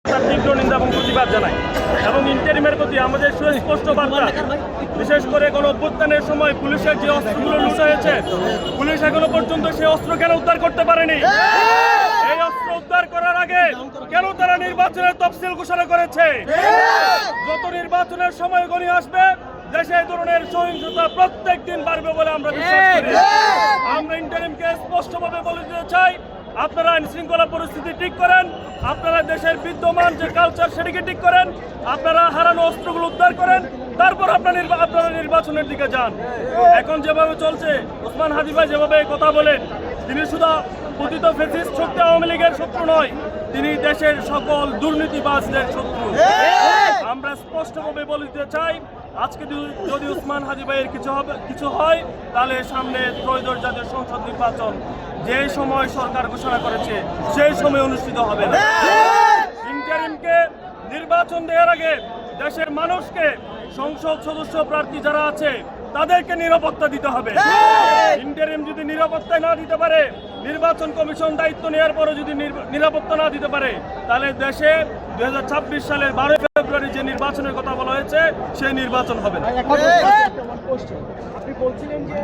তীব্র নিন্দা এবং প্রতিবাদ জানাই এবং ইন্টারিমের প্রতি আমাদের সুস্পষ্ট বার্তা, বিশেষ করে কোনো অভ্যুত্থানের সময় পুলিশের যে অস্ত্রগুলো লুট হয়েছে, পুলিশ এখনো পর্যন্ত সেই অস্ত্র কেন উদ্ধার করতে পারেনি? এই অস্ত্র উদ্ধার করার আগে কেন তারা নির্বাচনের তফসিল ঘোষণা করেছে? যত নির্বাচনের সময় গণিয়ে আসবে, দেশে এই ধরনের সহিংসতা প্রত্যেক দিন বাড়বে বলে আমরা বিশ্বাস করি। আমরা ইন্টারিমকে স্পষ্টভাবে বলে দিতে চাই, আপনারা আইন শৃঙ্খলা পরিস্থিতি ঠিক করেন, আপনারা দেশের বিদ্যমান যে কালচার সেটিকে ঠিক করেন, আপনারা হারানো অস্ত্রগুলো উদ্ধার করেন, তারপর আপনারা নির্বাচনের দিকে যান। এখন যেভাবে চলছে, ওসমান হাদি ভাই যেভাবে কথা বলেন, তিনি শুধু পতিত ফ্যাসিস্ট শক্তি আওয়ামী লীগের শত্রু নয়, তিনি দেশের সকল দুর্নীতিবাজদের শত্রু। আমরা স্পষ্টভাবে বলে দিতে চাই, আজকে যদি ওসমান হাদি ভাইয়ের কিছু হয়, তাহলে সামনে ত্রয়োদশ জাতীয় সংসদ নির্বাচন যে সময় সরকার ঘোষণা করেছে সেই সময় অনুষ্ঠিত হবে না। ইন্টারিমকে নির্বাচন দেওয়ার আগে দেশের মানুষকে, সংসদ সদস্য প্রার্থী যারা আছে তাদেরকে নিরাপত্তা দিতে হবে। ইন্টারিম যদি নিরাপত্তা না দিতে পারে, নির্বাচন কমিশন দায়িত্ব নেওয়ার পরে যদি নিরাপত্তা না দিতে পারে, তাহলে দেশে 2026 সালের 12 ফেব্রুয়ারি যে নির্বাচনের কথা বলা হয়েছে সেই নির্বাচন হবে না। আপনি বলছিলেন যে